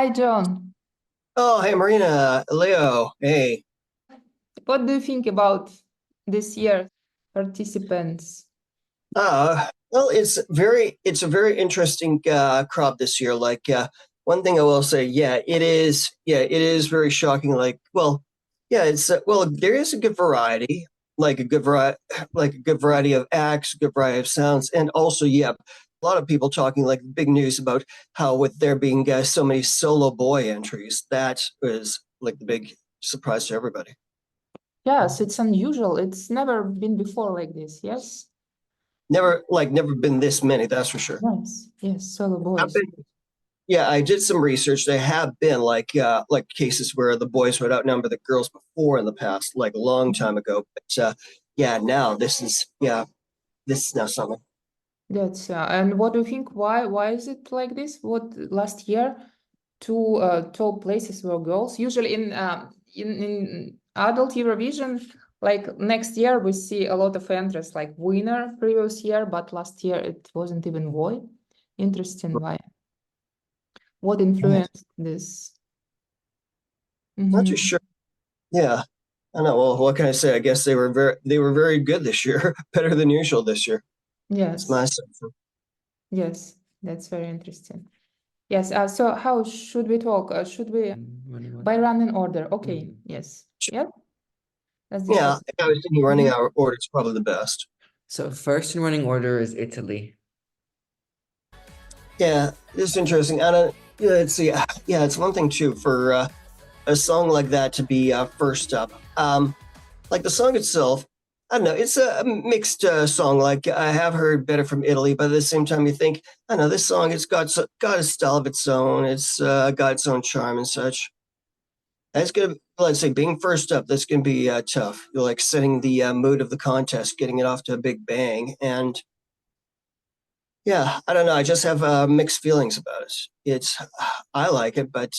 Hi, John. Oh, hey, Marina, Leo. Hey. What do you think about this year participants? Well, it's a very interesting crop this year. One thing I will say, it is very shocking. There is a good variety, like a good variety, like a good variety of acts, good variety of sounds, and also, a lot of people talking like big news about how with there being so many solo boy entries, that was like the big surprise to everybody. Yes, it's unusual. It's never been before like this. Yes. Never been this many, that's for sure. Yes. Yes. Solo Have boys. been, yeah, I did some research. There have been like cases where the boys would outnumber the girls before in the past, like a long time ago. But now this is now something. That's and what do you think? Why is it like this? What last year, two top places were girls. Usually in adult Eurovision, like next year we see a lot of entries like winner previous year, but last year it wasn't even boy. Interesting. Why? What influenced this? Not too Mhm. sure. Yeah, I know. Well, what can I say? I guess they were very good this year, better than usual this year. It's Yes, my sense. yes, that's very interesting. Yes, so how should we talk? Should we by running order? Okay, yes. Yeah, let's Yeah, discuss. I was thinking running Mhm. our order is probably the best. So first in running order is Italy. Yeah, it's interesting. I don't. Yeah, it's one thing too for a song like that to be first up. Like the song itself, I don't know. It's a mixed song. Like I have heard better from Italy, but at the same time, you think, I don't know, this song it's got a style of its own. It's got its own charm and such. That's gonna, let's say, being first up. That's gonna be tough. You're like setting the mood of the contest, getting it off to a big bang, and yeah, I don't know. I just have mixed feelings about it. I like it, but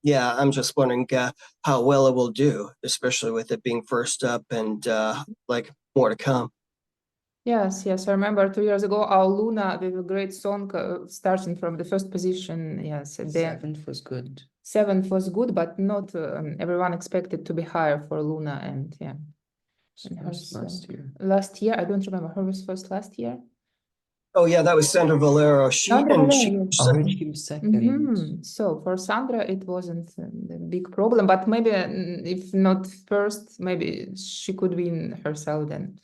I'm just wondering how well it will do, especially with it being first up and like more to come. Yes, yes. I remember 2 years ago, our Luna with a great song starting from the first position. Yes, and then Seventh was good. seventh was good, but not everyone expected to be higher for Luna. And yeah, and hers, Last year. last year, I don't remember. Her was first last year. Oh yeah, that was Sandra Valero. Sandra She Valero, yes. Oh, and she was second. So for Sandra, it wasn't the big problem, but maybe if not first, maybe she could win herself then.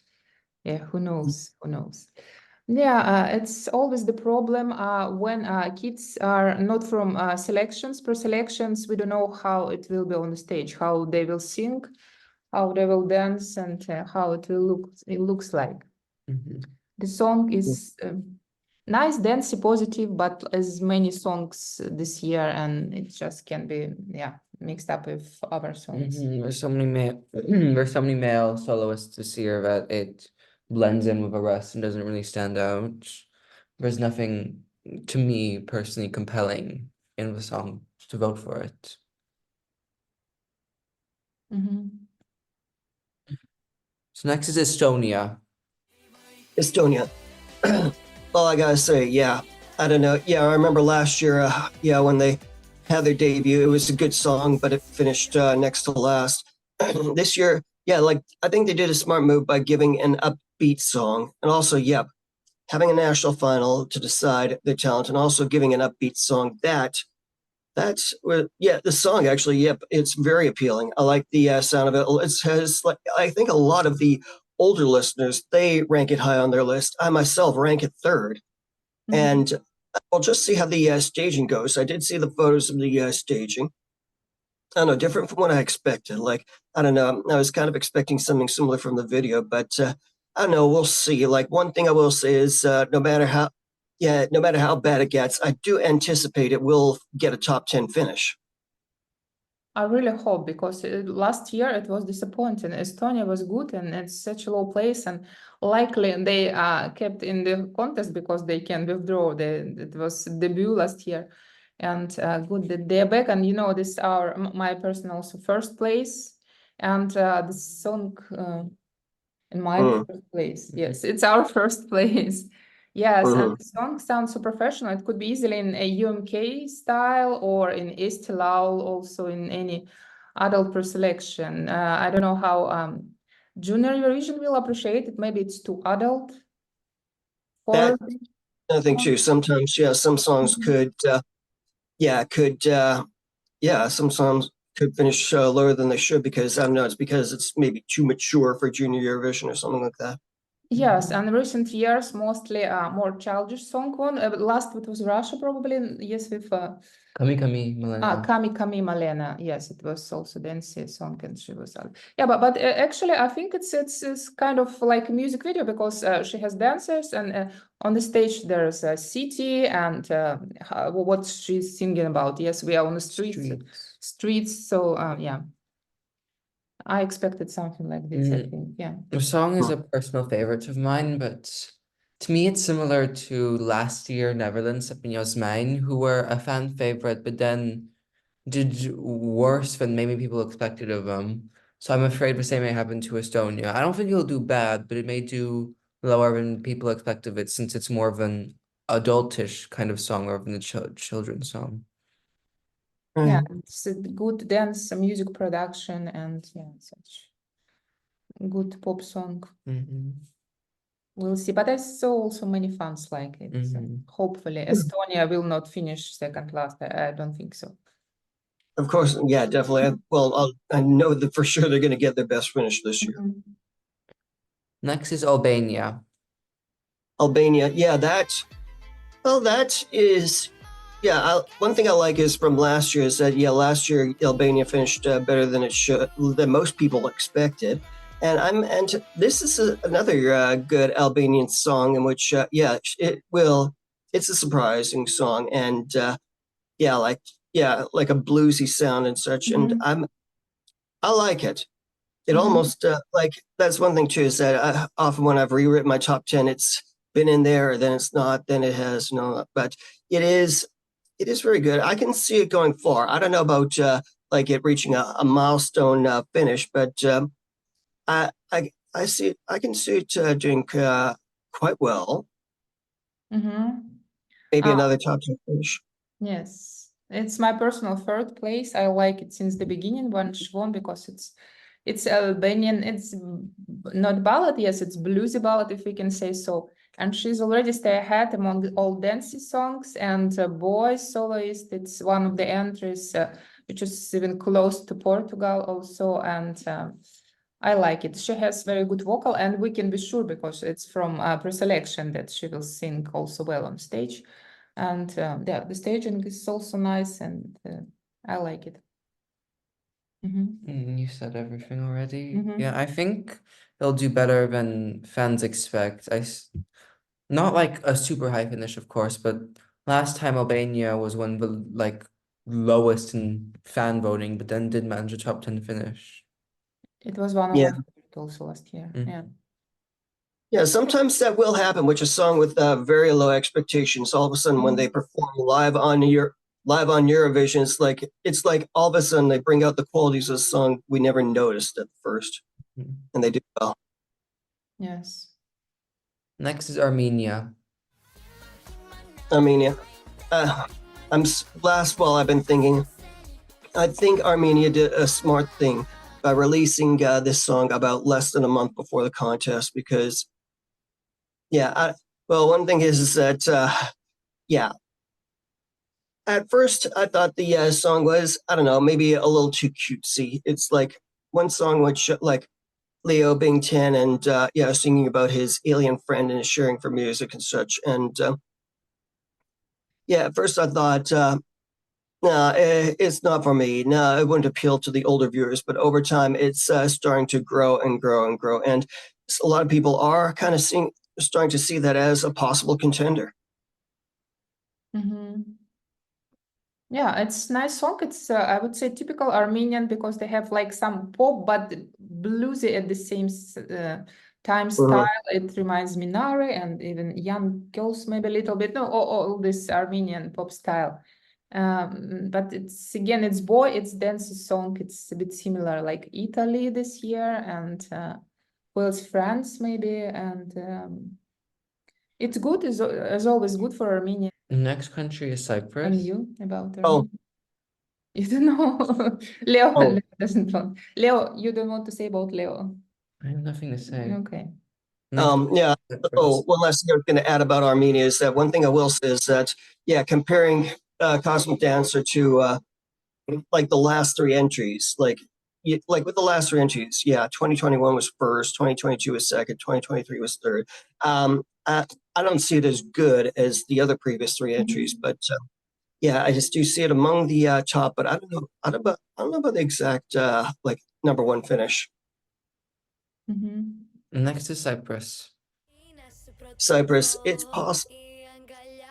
Yeah, who knows? Who knows? Yeah, it's always the problem when kids are not from selections. Per selections, we don't know how it will be on the stage, how they will sing, how they will dance, and how it will look. It looks like the song is nice, dancey, positive, but as many songs this year, and it just can be mixed up with other songs. There's so many there's so many male soloists this year that it blends in with the rest and doesn't really stand out. There's nothing to me personally compelling in the song to vote for it. So next is Estonia. Estonia. Well, I gotta say, yeah, I don't know. Yeah, I remember last year. When they had their debut, it was a good song, but it finished next to last. This year, like I think they did a smart move by giving an upbeat song, and also, having a national final to decide their talent, and also giving an upbeat song. The song actually, it's very appealing. I like the sound of it. It has like I think a lot of the older listeners they rank it high on their list. I myself rank it third, and I'll just see how the staging goes. I did see the photos of the staging. I don't know, different from what I expected. Like, I don't know, I was kind of expecting something similar from the video, but I don't know, we'll see. Like, one thing I will say is no matter how bad it gets, I do anticipate it will get a top 10 finish. I really hope, because last year it was disappointing. Estonia was good and it's such a low place, and likely they kept in the contest because they can withdraw. It was debut last year, and good they're back. And this is my personal also first place, and this song in my first place. Yes, it's our first place. Yes, and Mhm. the song sounds so professional. It could be easily in a UMK style or in Istilaul, also in any adult preselection. I don't know how Junior Eurovision will appreciate it. Maybe it's too adult for. That I think too. Sometimes, yeah, some songs could, some songs could finish lower than they should because I don't know, it's because it's maybe too mature for Junior Eurovision or something like that. Yes, and recent years mostly more childish song one. Last it was Russia probably. Yes, with Kami Kami Malena. Kami Malena. Yes, it was also Dempsey song, and she was yeah. But actually, I think it's kind of like a music video because she has dancers, and on the stage there's a city, and what she's singing about. Yes, we are on the streets. So yeah, I expected something like this. I think, yeah. The song is a personal favorite of mine, but to me it's similar to last year Netherlands Op Mine, who were a fan favorite, but then did worse than maybe people expected of them. So I'm afraid the same may happen to Estonia. I don't think it'll do bad, but it may do lower than people expect of it, since it's more of an adultish kind of song rather than a children's song. Yeah, it's a good dance music production, and yeah, such good pop song. We'll see, but I saw also many fans like it. So hopefully Estonia will not finish second last. I don't think so. Of course, yeah, definitely. I know that for sure they're going to get their best finish this year. Next is Albania. Albania, yeah, that is, yeah. One thing I like is from last year is that, yeah, last year Albania finished better than than most people expected, and this is another good Albanian song in which, it's a surprising song, and like a bluesy sound and such, and I like it. It almost that's one thing too, is that often when I've rewritten my top 10, it's been in there, then it's not, then it has but it is very good. I can see it going far. I don't know about like it reaching a milestone finish, but I can see it doing quite well. Maybe another top 10 finish. Yes, it's my personal third place. I like it since the beginning when she won, because it's Albanian. It's not ballad, yes, it's bluesy ballad, if we can say so. And she's already stay ahead among all dancey songs, and boys soloist. It's one of the entries which is even close to Portugal also, and I like it. She has very good vocal, and we can be sure because it's from preselection that she will sing also well on stage. And yeah, the staging is also nice, and I like it. You said everything already. Yeah, I think they'll do better than fans expect. Not like a super high finish, of course, but last time Albania was one of the lowest in fan voting, but then did manage a top 10 finish. It was one of my favorites also last year. Yeah. Yeah, sometimes that will happen, which is a song with very low expectations. All of a sudden, when they perform live on Eurovision, it's like all of a sudden they bring out the qualities of the song we never noticed at first, and they do well. Yes. Next is Armenia. Armenia. I've been thinking. I think Armenia did a smart thing by releasing this song about less than a month before the contest, because one thing is that at first I thought the song was, I don't know, maybe a little too cutesy. It's like one song which like Leo being 10 and singing about his alien friend and sharing for music and such, and at first I thought no, it's not for me. No, it wouldn't appeal to the older viewers. But over time, it's starting to grow and grow and grow. And a lot of people are kind of starting to see that as a possible contender. Yeah, it's a nice song. It's, I would say, typical Armenian, because they have like some pop, but bluesy at the same time style. It reminds me Nare and even young girls, maybe a little bit. No, all this Armenian pop style. But it's dance song. It's a bit similar like Italy this year, and France maybe, and It's good, as always good for Armenia. Next country is And Cyprus. you about Oh. Armenia? You don't know. Leo, Oh. Leo doesn't want. Leo, you don't want to say about Leo. I have nothing to say. Okay. Yeah. Cyprus. Oh, one last thing I was going to add about Armenia is that one thing I will say is that, yeah, comparing Cosmic Dancer to like the last three entries, like with the last three entries, yeah, 2021 was first, 2022 was second, 2023 was third. I don't see it as good as the other previous three entries, but yeah, I just do see it among the top. But I don't know. I don't know about the exact like number one finish. Next is Cyprus. Cyprus, it's possible.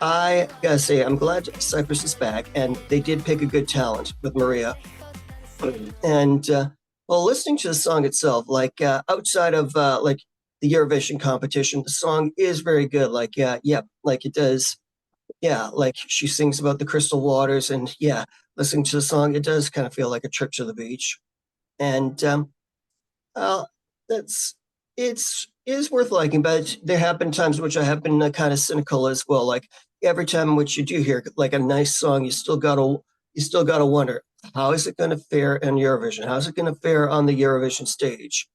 I gotta say, I'm glad Cyprus is back, and they did pick a good talent with Maria. And well, listening to the song itself, like outside of like the Eurovision competition, the song is very good. Like yeah, like it does. Yeah, like she sings about the crystal waters, and yeah, listening to the song, it does kind of feel like a trip to the beach. And that's it is worth liking, but there have been times which I have been kind of cynical as well. Like every time which you do hear like a nice song, you still gotta wonder, how is it going to fare in Eurovision? How's it going to fare on the Eurovision stage?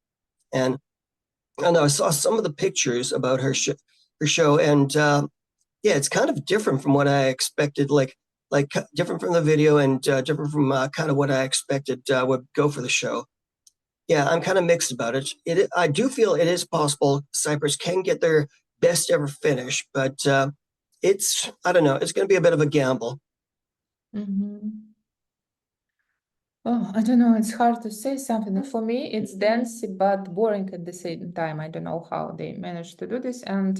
And I know I saw some of the pictures about her show, and yeah, it's kind of different from what I expected. Like different from the video, and different from kind of what I expected would go for the show. Yeah, I'm kind of mixed about it. I do feel it is possible Cyprus can get their best ever finish, but I don't know. It's going to be a bit of a gamble. Oh, I don't know. It's hard to say something. For me, it's dancey but boring at the same time. I don't know how they managed to do this. And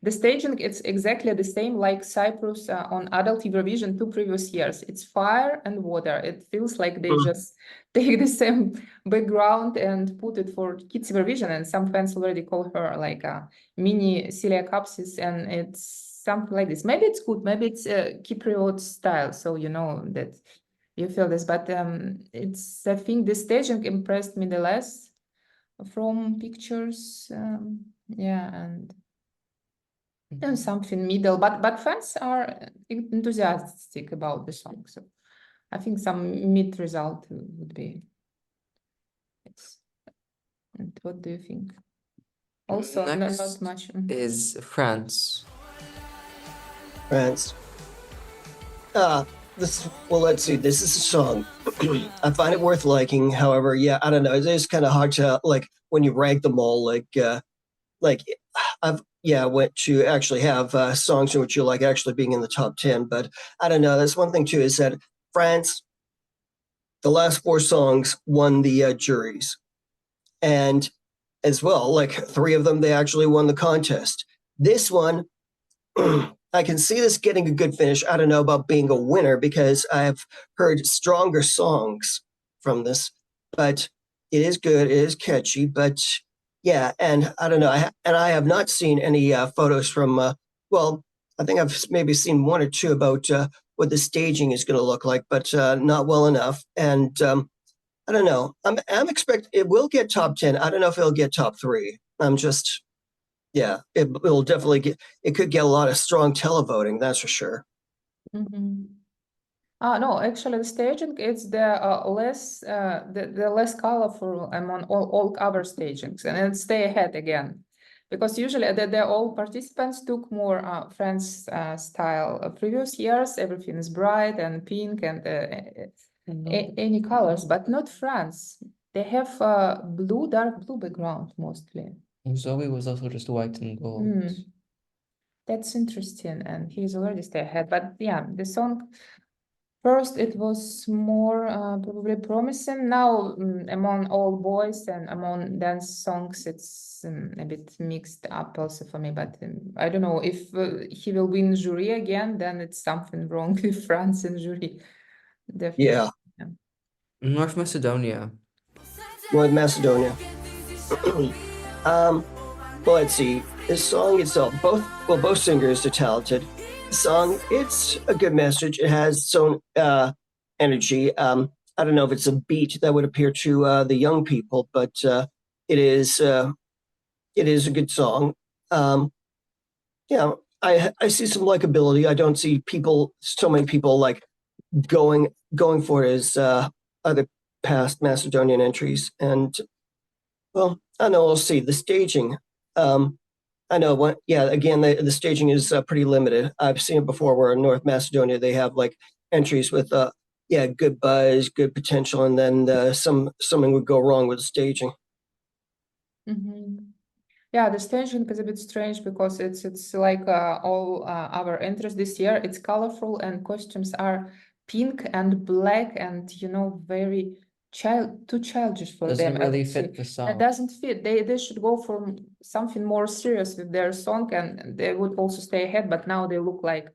the staging, it's exactly the same like Cyprus on adult Eurovision 2 previous years. It's fire and water. It feels like they just take the same background and put it for kids Eurovision. And some fans already call her like a mini Celia Capsis, and it's something like this. Maybe it's good. Maybe it's Cypriot style. So you know that you feel this, but it's, I think the staging impressed me the less from pictures. Yeah, and something middle, but fans are enthusiastic about the song. So I think some mid result would be. And what do you think? Also, Next not much. is France. France. Well, let's see. This is a song. I find it worth liking. However, yeah, I don't know. It is kind of hard to like when you rank them all. Like I've went to actually have songs in which you like actually being in the top 10. But I don't know. That's one thing too, is that France, the last four songs won the juries, and as well, like three of them they actually won the contest. This one. I can see this getting a good finish. I don't know about being a winner because I've heard stronger songs from this, but it is good. It is catchy, but yeah, and I don't know. I have not seen any photos from. Well, I think I've maybe seen one or two about what the staging is going to look like, but not well enough. And I don't know. I'm expect it will get top 10. I don't know if it'll get top 3. I'm just. Yeah, it'll definitely it could get a lot of strong televoting, that's for sure. No, actually the staging is the less the less colorful among all other stagings, and it stay ahead again, because usually the all participants took more French style previous years. Everything is bright and pink and any colors, but not France. They have dark blue background mostly. Zoe was also just white and gold. That's interesting, and he's already stay ahead. But yeah, the song first it was more probably promising. Now among all boys and among dance songs, it's a bit mixed up also for me. But I don't know if he will win jury again. Then it's something wrong with France and jury. Definitely. Yeah. North Macedonia. North Macedonia. Well, let's see. The song itself, both singers are talented. The song, it's a good message. It has its own energy. I don't know if it's a beat that would appeal to the young people, but it is a good song. yeah, I see some likability. I don't see so many people like going for it as other past Macedonian entries. And well, I know we'll see the staging. I know again, the staging is pretty limited. I've seen it before where in North Macedonia, they have like entries with, good buzz, good potential. And then something would go wrong with the staging. Yeah, the staging is a bit strange because it's like all our entries this year. It's colorful and costumes are pink and black and, very too childish for them. Doesn't I really would say. fit the It song. doesn't fit. They should go for something more serious with their song, and they would also stay ahead. But now they look like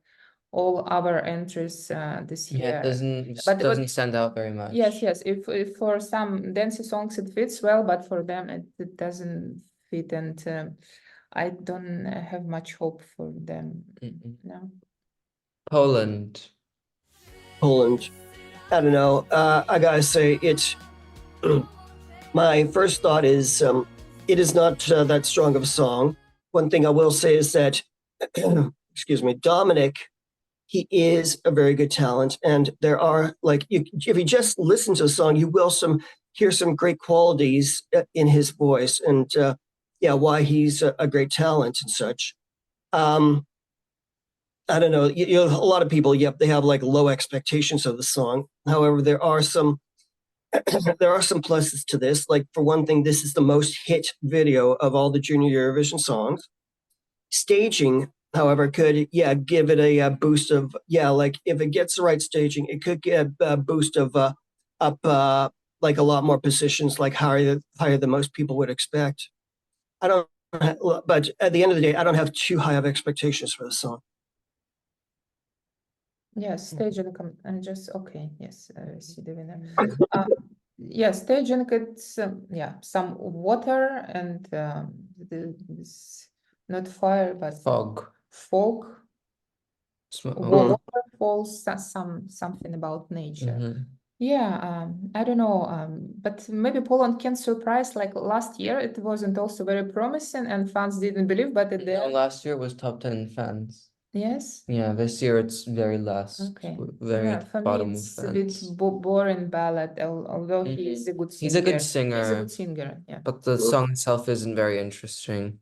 all our entries this year. It doesn't stand out very much. Yes. If for some dancey songs it fits well, but for them it doesn't fit, and I don't have much hope for them. No. Poland. I don't know. I gotta say, my first thought is it is not that strong of a song. One thing I will say is that, excuse me, Dominic, he is a very good talent, and there are if you just listen to the song, you will hear some great qualities in his voice, and why he's a great talent and such. I don't know. A lot of people, they have like low expectations of the song. However, there are some pluses to this. Like for one thing, this is the most hit video of all the Junior Eurovision songs. Staging, however, could give it a boost of like if it gets the right staging, it could get a boost of up like a lot more positions, like higher than most people would expect. But at the end of the day, I don't have too high of expectations for the song. Yes, staging and just okay. Yes, I see the winner. Staging it's some water and this not fire but Fog. Waterfalls, something about nature. I don't know, but maybe Poland can surprise. Like last year, it wasn't also very promising, and fans didn't believe. But last year it was top 10 in fans. Yes. Yeah, this year it's very last. Okay. Very at the for bottom me, of it's a bit boring ballad. Although he is a good singer. He's a good singer. He's a good singer. Yeah. But the song itself isn't very interesting.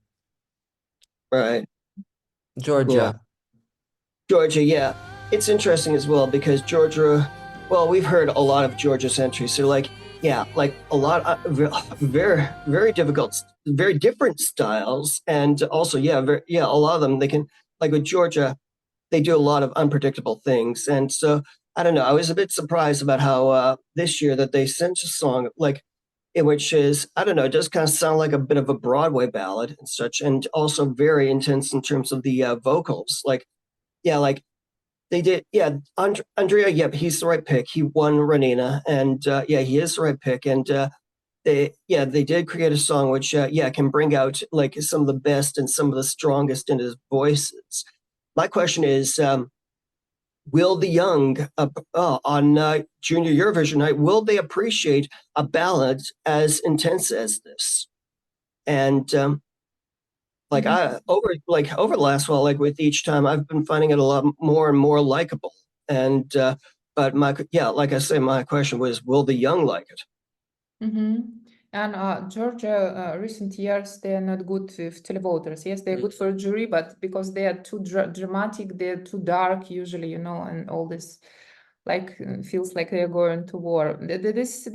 Right. Georgia. Georgia, it's interesting as well because Georgia. Well, we've heard a lot of Georgia's entries. So like a lot of very, very difficult, very different styles. And also, a lot of them, they can, like with Georgia, they do a lot of unpredictable things. And so, I don't know, I was a bit surprised about how this year that they sent a song which is, I don't know, it does kind of sound like a bit of a Broadway ballad and such, and also very intense in terms of the vocals. They did, Andria, he's the right pick. He won Renina, and he is the right pick. And they did create a song which, can bring out like some of the best and some of the strongest in his voices. My question is, will the young on Junior Eurovision night, will they appreciate a ballad as intense as this? And over the last while, with each time, I've been finding it a lot more and more likable. And but like I say, my question was, will the young like it? And Georgia, recent years, they are not good with televoters. Yes, they're good for jury, but because they are too dramatic, they're too dark usually, and all this feels like they're going to war. This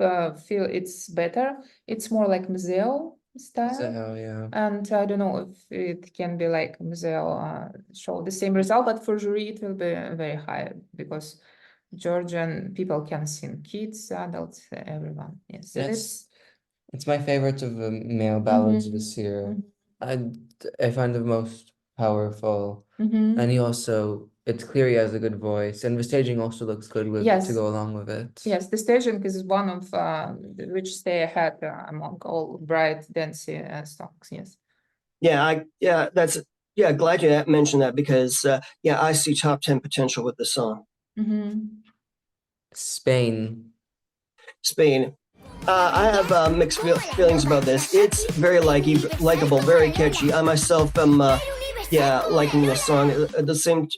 I feel it's better. It's more like museo style. And I don't know if it can be like museo show the same result, but for jury it will be very high because Georgian people can sing, kids, adults, everyone. Yes, it's my favorite of the male ballads this year. I find the most powerful, and it's clear he has a good voice, and the staging also looks good to go along with it. Yes, the staging is one of which stay ahead among all bright, dancey songs. Yes. Glad you mentioned that because I see top 10 potential with the song. Spain. I have mixed feelings about this. It's very likable, very catchy. I myself am, liking this song. At the same,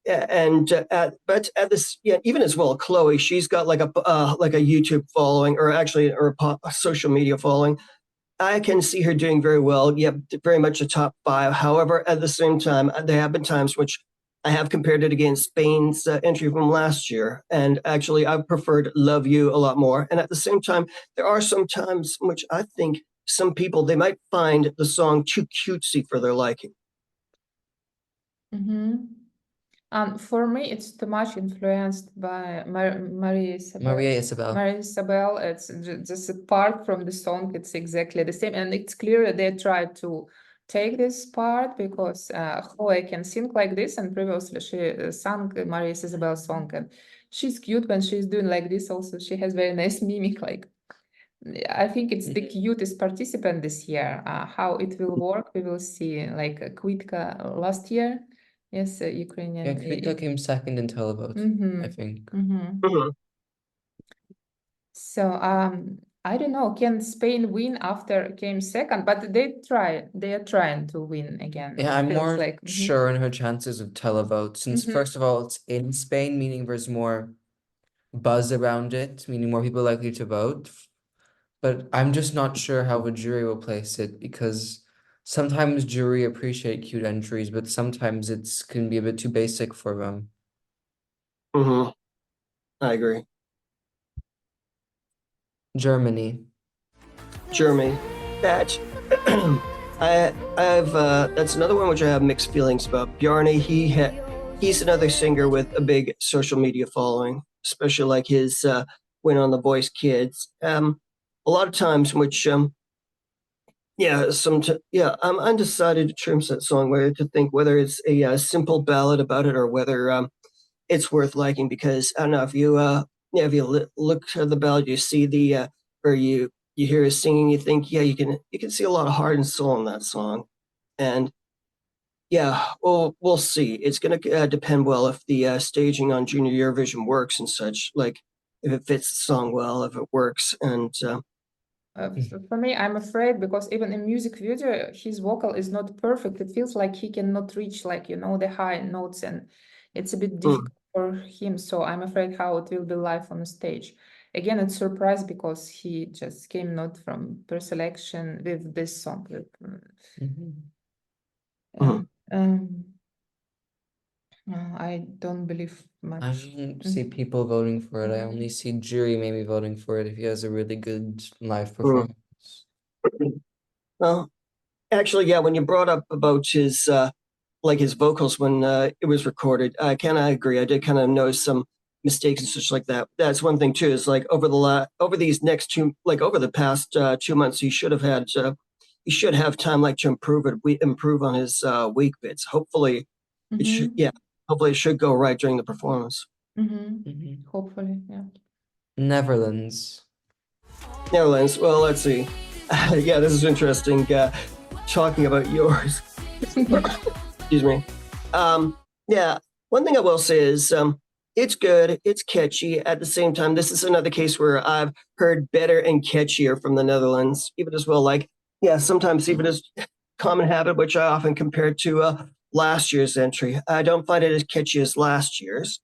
but at this, even as well, Chloe, she's got like a YouTube following, or a social media following. I can see her doing very well. Yep, very much a top 5. However, at the same time, there have been times which I have compared it against Spain's entry from last year. And actually, I preferred Love You a lot more. And at the same time, there are some times in which I think some people, they might find the song too cutesy for their liking. For me, it's too much influenced by Maria Isabel. Maria Isabel, it's just apart from the song, it's exactly the same. And it's clear they tried to take this part because Chloe can sing like this, and previously she sang Maria Isabel's song, and she's cute when she's doing like this. Also, she has very nice mimic. Like, I think it's the cutest participant this year. How it will work, we will see. Like Kvitka last year. Yes, Ukrainian. Yeah, Kvitka came second in Tänavad, I think. So I don't know. Can Spain win after came second? But they are trying to win again. Yeah, I'm Feels more like sure in her chances of Tänavad, since first of all, it's in Spain, meaning there's more buzz around it, meaning more people likely to vote. But I'm just not sure how the jury will place it, because sometimes jury appreciate cute entries, but sometimes it can be a bit too basic for them. I agree. Germany. That that's another one which I have mixed feelings about. Bjarne, he's another singer with a big social media following, especially like his win on The Voice Kids. A lot of times, which I'm undecided in terms of that song, whether to think whether it's a simple ballad about it or whether it's worth liking, because I don't know if you look at the ballad, you see or you hear his singing, you think you can see a lot of heart and soul in that song, and we'll see. It's going to depend well if the staging on Junior Eurovision works and such, like if it fits the song well, if it works, and. For me, I'm afraid because even in music video, his vocal is not perfect. It feels like he cannot reach the high notes, and it's a bit difficult for him. So I'm afraid how it will be live on the stage. Again, it's surprise because he just came not from pre-selection with this song. I don't believe much. I don't see people voting for it. I only see jury maybe voting for it if he has a really good live performance. Well, actually, when you brought up about his his vocals when it was recorded, I kind of agree. I did kind of notice some mistakes and such like that. That's one thing too. Is like over the past 2 months, he should have time to improve on his weak bits. Hopefully, hopefully it should go right during the performance. Hopefully, yeah. Netherlands. Well, let's see. This is interesting. Talking about yours. Excuse me. One thing I will say is it's good, it's catchy. At the same time, this is another case where I've heard better and catchier from the Netherlands, even as well. Sometimes even as Common Habit, which I often compare to last year's entry. I don't find it as catchy as last year's.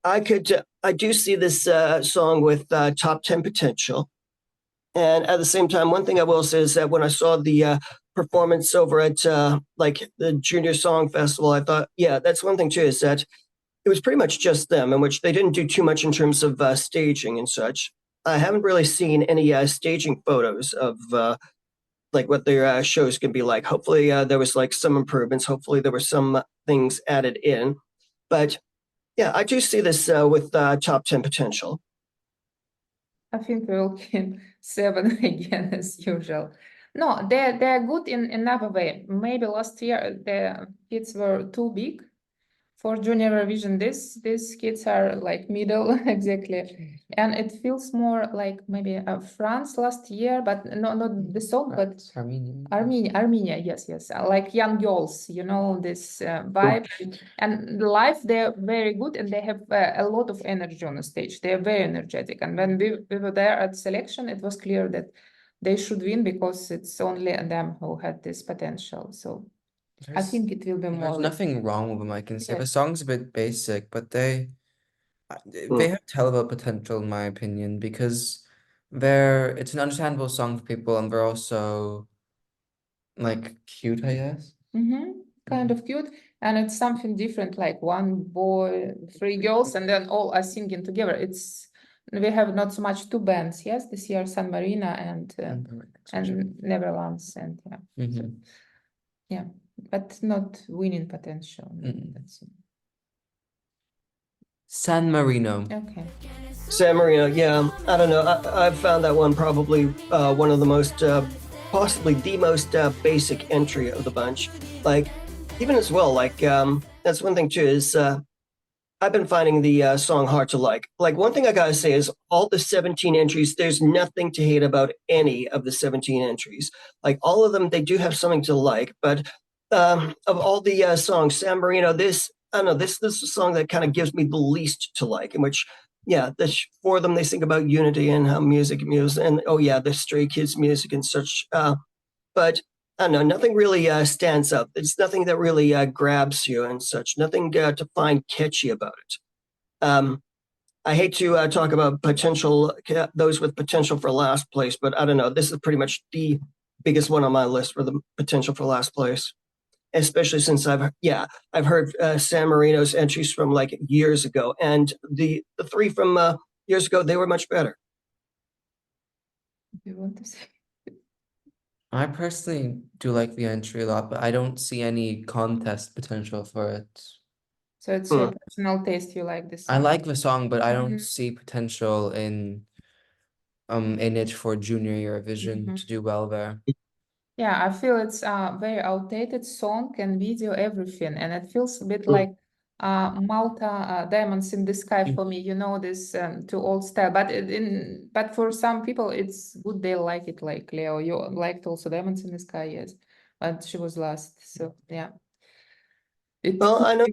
I do see this song with top 10 potential. And at the same time, one thing I will say is that when I saw the performance over at the Junior Song Festival, I thought, that's one thing too, is that it was pretty much just them, in which they didn't do too much in terms of staging and such. I haven't really seen any staging photos of what their shows can be like. Hopefully there was some improvements. Hopefully there were some things added in. But I do see this with top 10 potential. I think we will keep 7 again as usual. No, they're good in another way. Maybe last year the hits were too big For Junior Eurovision, these kids are like middle exactly, and it feels more like maybe France last year, but not the song, but Armenia, yes, like young girls, you know, this vibe, and live they're very good, and they have a lot of energy on the stage. They are very energetic, and when we were there at selection, it was clear that they should win because it's only them who had this potential. So I think it will be more. There's nothing wrong with them, I can say. Yes. The song's a bit basic, but they have Tänavad potential, in my opinion, because it's an understandable song for people, and they're also like cute, I guess. Kind of cute, and it's something different, like one boy, three girls, and then all are singing together. We have not so much two bands, yes, this year San Marino and Netherlands, and so, yeah, but not winning potential. That's it. San Marino. Okay. San Marino, yeah, I don't know. I've found that one probably one of the most, possibly the most basic entry of the bunch. Like, even as well, like, that's one thing too, is I've been finding the song hard to like. Like, one thing I gotta say is all the 17 entries, there's nothing to hate about any of the 17 entries. Like, all of them, they do have something to like, but of all the songs, San Marino, this is a song that kind of gives me the least to like, in which, yeah, for them, they think about unity and how music, and oh yeah, the Stray Kids music and such. But I don't know, nothing really stands up. It's nothing that really grabs you and such. Nothing to find catchy about it. I hate to talk about those with potential for last place, but I don't know. This is pretty much the biggest one on my list for the potential for last place. Especially since I've heard San Marino's entries from like years ago, and the three from years ago, they were much better. You want to say? I personally do like the entry a lot, but I don't see any contest potential for it. So it's your personal taste, you like this song? I like the song, but I don't see potential in it for Junior Eurovision to do well there. Yeah, I feel it's a very outdated song and video, everything, and it feels a bit like Malta, Diamonds in the Sky for me. You know, this too old style, but for some people it's good. They like it, like Leo. You liked also Diamonds in the Sky, yes, but she was last, so yeah. Well, I know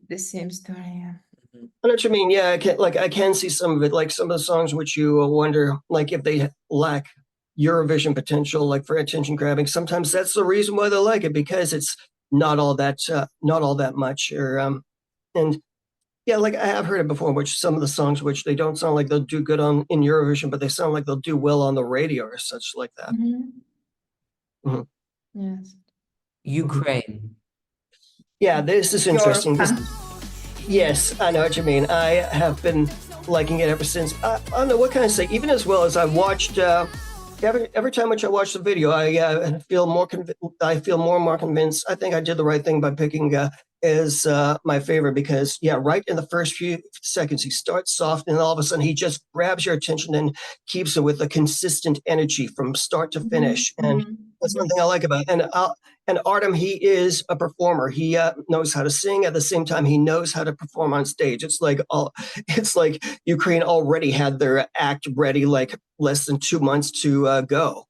the same story. Yeah. I know what you mean. Yeah, I can see some of it, like some of the songs which you wonder, like if they lack Eurovision potential, like for attention grabbing. Sometimes that's the reason why they like it, because it's not all that much. Or and yeah, like I have heard it before, which some of the songs which they don't sound like they'll do good in Eurovision, but they sound like they'll do well on the radio or such like that. Yes. Ukraine. Yeah, this is interesting. Yes, I know what you mean. I have been liking it ever since. I don't know what can I say. Even as well as I watched, every time which I watch the video, I feel more and more convinced. I think I did the right thing by picking as my favorite, because right in the first few seconds he starts soft, and all of a sudden he just grabs your attention and keeps it with a consistent energy from start to finish. And that's one thing I like about it. And Artem, he is a performer. He knows how to sing. At the same time, he knows how to perform on stage. It's like Ukraine already had their act ready, like less than 2 months to go.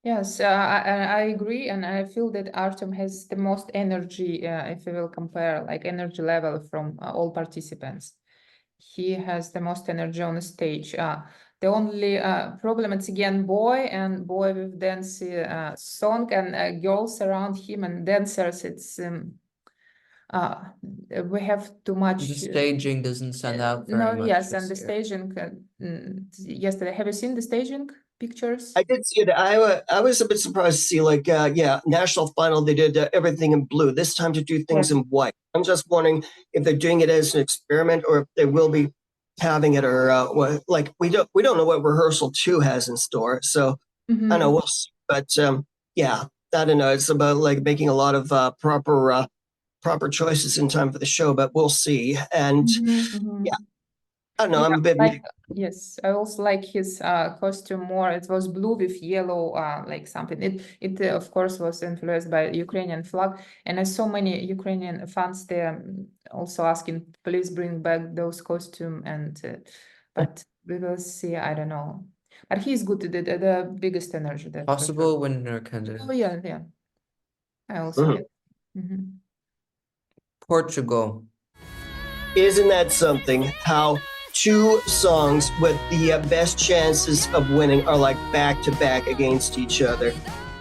Yes, I agree, and I feel that Artem has the most energy, if we will compare like energy level from all participants. He has the most energy on the stage. The only problem, it's again boy with Dempsey song, and girls around him and dancers. It's we have too much. The staging doesn't stand out very much. Yes, and the staging. Yesterday, have you seen the staging pictures? I did see it. I was a bit surprised to see, like, national final, they did everything in blue. This time to do things in white. I'm just wondering if they're doing it as an experiment, or if they will be having it, or like we don't know what rehearsal 2 has in store. So I don't know. We'll see. But I don't know. It's about like making a lot of proper choices in time for the show, but we'll see. And I don't know, I'm a bit Yes, I also like his costume more. It was blue with yellow, like something. It of course was influenced by Ukrainian flag, and I saw many Ukrainian fans there also asking, please bring back those costume. And but we will see. I don't know, but he's good. The biggest energy there. for sure. Possible winner candidate. Oh yeah, yeah. I also get. Mhm. Portugal. Isn't that something? How two songs with the best chances of winning are like back to back against each other.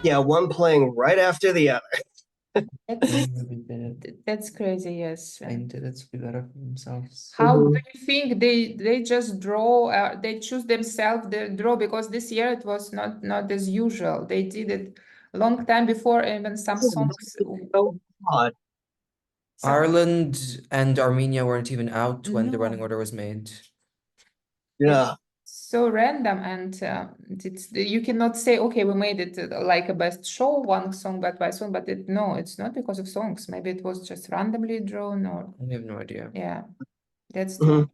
Yeah, one playing right after the other. That's crazy. Yes. Trying to be better for themselves. How do you think they just draw? They choose themselves the draw because this year it was not as usual. They did it a long time before even some songs. So odd. Ireland and Armenia weren't even out when the No. running order was made. Yeah. So random, and you cannot say, okay, we made it like a best show, one song by song, but no, it's not because of songs. Maybe it was just randomly drawn, or I have no idea. yeah, that's Mhm.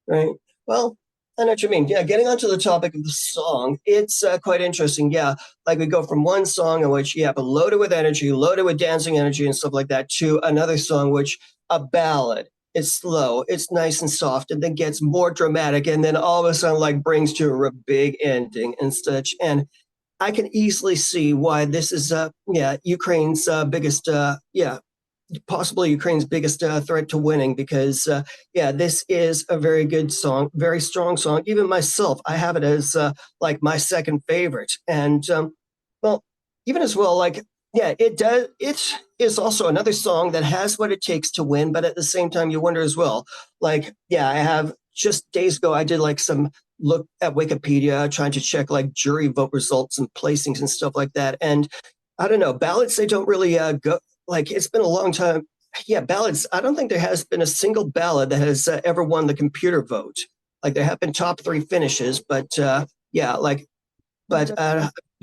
Right. Well, I know what you mean. Yeah, getting onto the topic of the song, it's quite interesting. Yeah, like we go from one song in which, yeah, but loaded with energy, loaded with dancing energy and stuff like that, to another song which a ballad. It's slow, it's nice and soft, and then gets more dramatic, and then all of a sudden, like, brings to a big ending and such. And I can easily see why this is, Ukraine's biggest, possibly Ukraine's biggest threat to winning, because this is a very good song, very strong song. Even myself, I have it as like my second favorite. And well, even as well, like, yeah, it does. It is also another song that has what it takes to win, but at the same time, you wonder as well. Like, yeah, I have just days ago, I did like some look at Wikipedia, trying to check like jury vote results and placings and stuff like that. And I don't know, ballots, they don't really go. Like, it's been a long time. Yeah, ballots. I don't think there has been a single ballot that has ever won the computer vote. Like, there have been top three finishes, but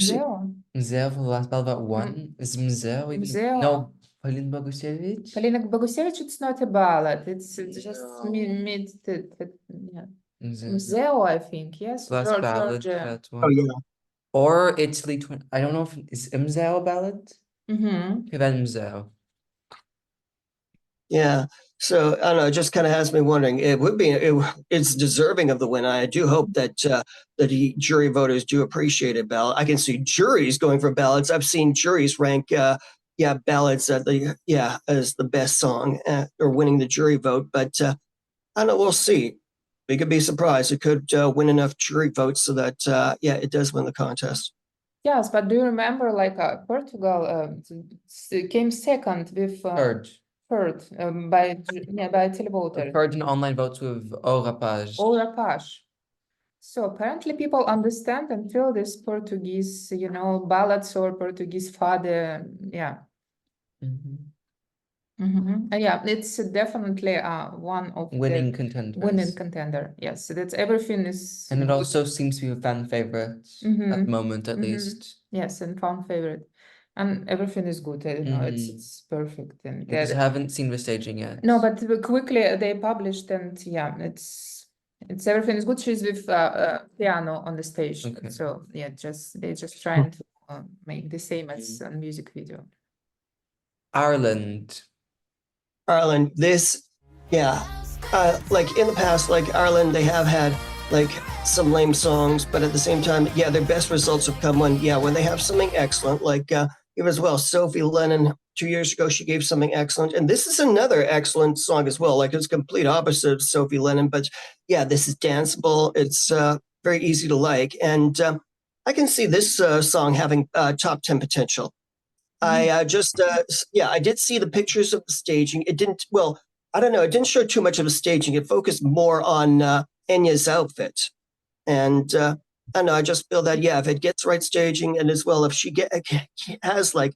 Mzeo. Mzeo for the last ballot got one. Is Mzeo even? Mzeo. No, Polin Bogusevich. Polina Bogusevich, it's not a ballad. It's just No. mid. Yeah. Mzeo. Mzeo, I think. Yes. Last ballot, Georgia. that Oh one. yeah. Or Italy. I don't know if is Mzeo a ballot. Mm-hmm. Then Mzeo. Yeah. So I don't know. It just kind of has me wondering. It's deserving of the win. I do hope that the jury voters do appreciate a ballot. I can see juries going for ballots. I've seen juries rank ballots as the best song or winning the jury vote. But I don't know. We'll see. We could be surprised. It could win enough jury votes so that it does win the contest. Yes, but do you remember, like Portugal came second with Third. by televoters. Third in online votes with O Rapaz. All Rapaz. So apparently people understand and feel this Portuguese, ballads or Portuguese fado. Yeah. Yeah, it's definitely one of Winning the contenders. winning contender. Yes, so that's everything is. And it good. also seems to be a fan favorite at the moment, at least. Yes, and fan favorite, and everything is good. I don't know, it's perfect, and I just haven't seen the staging yet. no, but quickly they published, and yeah, it's everything is good. She's with piano on the stage, Okay. so yeah, they just trying to make the same as on music video. Ireland. This, like in the past, like Ireland, they have had like some lame songs, but at the same time, yeah, their best results have come when they have something excellent. Like even as well, Sophie Lennon 2 years ago, she gave something excellent, and this is another excellent song as well. Like, it's complete opposite of Sophie Lennon, but yeah, this is danceable. It's very easy to like, and I can see this song having top 10 potential. I did see the pictures of the staging. It didn't, well, I don't know, it didn't show too much of the staging. It focused more on Enya's outfit. And I don't know, I just feel that, if it gets right staging, and as well, if she has like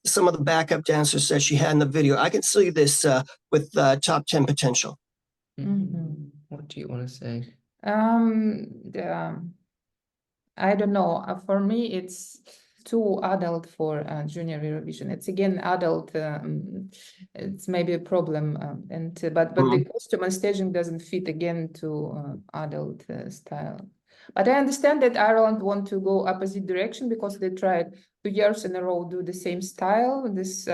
some of the backup dancers that she had in the video, I can see this with top 10 potential. What do you want to say? I don't know. For me, it's too adult for Junior Eurovision. It's again adult. It's maybe a problem, but the costume and staging doesn't fit again to adult style. But I understand that Ireland want to go opposite direction because they tried 2 years in a row do the same style, this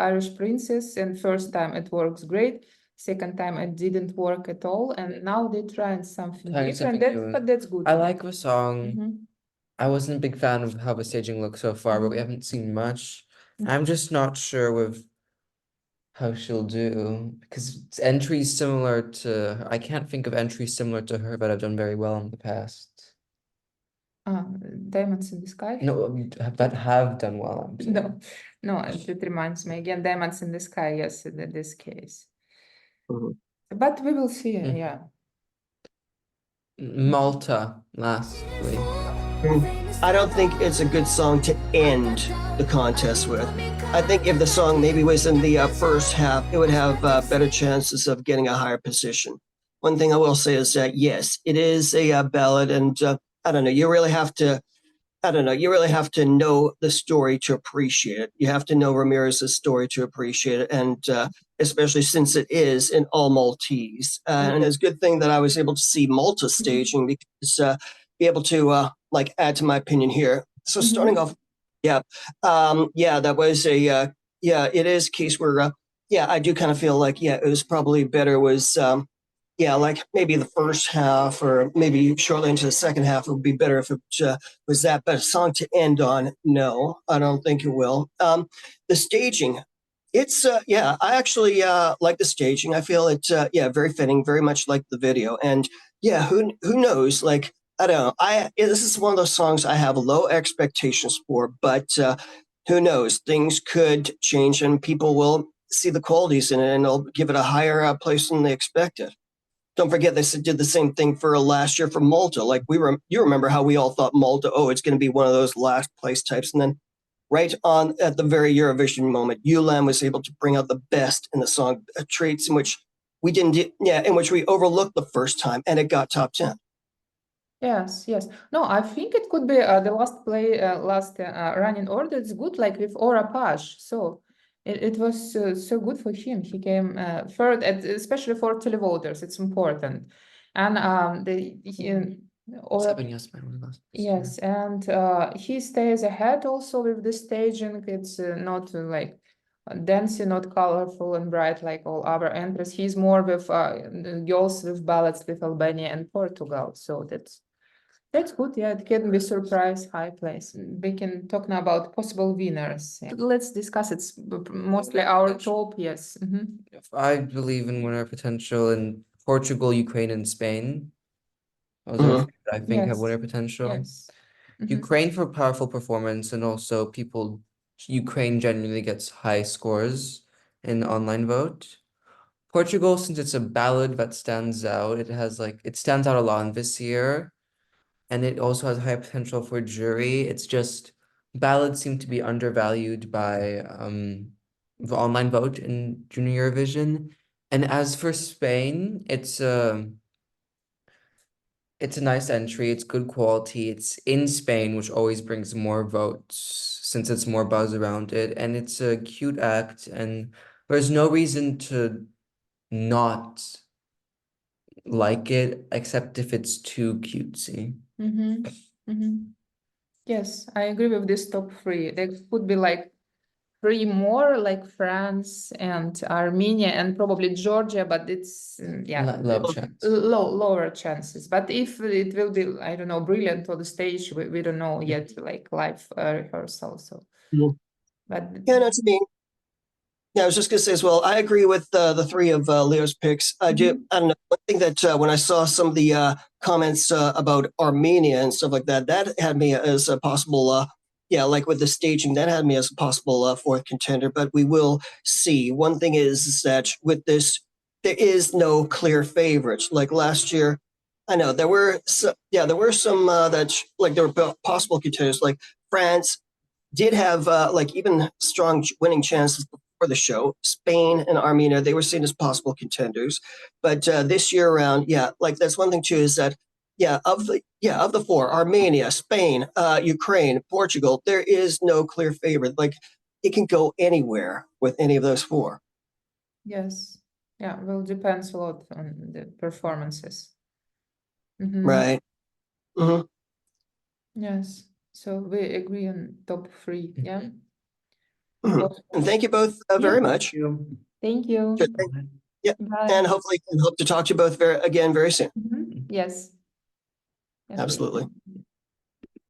Irish princess, and first time it works great. Second time it didn't work at all, and now they're trying something different. But that's good. I like the song. I wasn't a big fan of how the staging looks so far, but we haven't seen much. I'm just not sure with how she'll do, because entries similar to I can't think of entries similar to her that have done very well in the past. Diamonds in the Sky? No, that have done well. No, it reminds me again, Diamonds in the Sky, yes, in this case. Mhm. But we will see, yeah. Malta, lastly. I don't think it's a good song to end the contest with. I think if the song maybe was in the first half, it would have better chances of getting a higher position. One thing I will say is that, yes, it is a ballad, and I don't know, you really have to know the story to appreciate it. You have to know Ramires' story to appreciate it, and especially since it is in all Maltese. And it's a good thing that I was able to see Malta staging, because be able to like add to my opinion here. So starting off, that was a it is a case where I do kind of feel like it was probably better was like maybe the first half or maybe shortly into the second half, it would be better if it was that. But a song to end on, no, I don't think it will. The staging, it's I actually like the staging. I feel it's very fitting, very much like the video. And who knows? Like, I don't know. This is one of those songs I have low expectations for, but who knows? Things could change, and people will see the qualities in it, and they'll give it a higher place than they expected. Don't forget they did the same thing for last year for Malta. Like you remember how we all thought Malta, it's going to be one of those last place types, and then right on at the very Eurovision moment, ULAM was able to bring out the best in the song, traits in which we in which we overlooked the first time, and it got top 10. Yes. No, I think it could be the last running order. It's good, like with Ora Page. So it was so good for him. He came third, especially for televoters. It's important. And yes, and he stays ahead also with the staging. It's not like Dempsey, not colorful and bright like all other entries. He's more with girls with ballads with Albania and Portugal. So that's good. Yeah, it can be surprise high place. We can talk now about possible winners. Yeah. Let's discuss. It's mostly our top. Yes. I believe in winner potential in Portugal, Ukraine, and Spain. Those are three that I think have winner potential. Yes. Ukraine for powerful performance, and also Ukraine generally gets high scores in the online vote. Portugal, since it's a ballad that stands out, it stands out a lot in this year. And it also has high potential for jury. It's just ballads seem to be undervalued by the online vote in Junior Eurovision. And as for Spain, it's a nice entry. It's good quality. It's in Spain, which always brings more votes since it's more buzz around it. And it's a cute act, and there's no reason to not like it, except if it's too cutesy. Yes, I agree with this top 3. There could be like 3 more, like France and Armenia and probably Georgia, but it's lower chances. But if it will be, I don't know, brilliant on the stage, we don't know yet, like live rehearsal. So, but that's me. Yeah, I was just going to say as well, I agree with the 3 of Leo's picks. I don't know, one thing that when I saw some of the comments about Armenia and stuff like that, that had me as a possible, like with the staging, that had me as a possible 4th contender, but we will see. One thing is that with this, there is no clear favorites. Like last year, I know there were some that like there were possible contenders, like France did have like even strong winning chances for the show. Spain and Armenia, they were seen as possible contenders. But this year around, like that's one thing too, is that of the four, Armenia, Spain, Ukraine, Portugal, there is no clear favorite. Like, it can go anywhere with any of those four. Yes. Yeah, well, depends a lot on the performances. Mhm. Right. Hmm. Yes. So we agree on top three. Yeah. Hmm. Awesome. And thank you both very much. Thank you. Just yeah, Bye. and hopefully can hope to talk to you both again very soon. Mhm. Yes. Absolutely.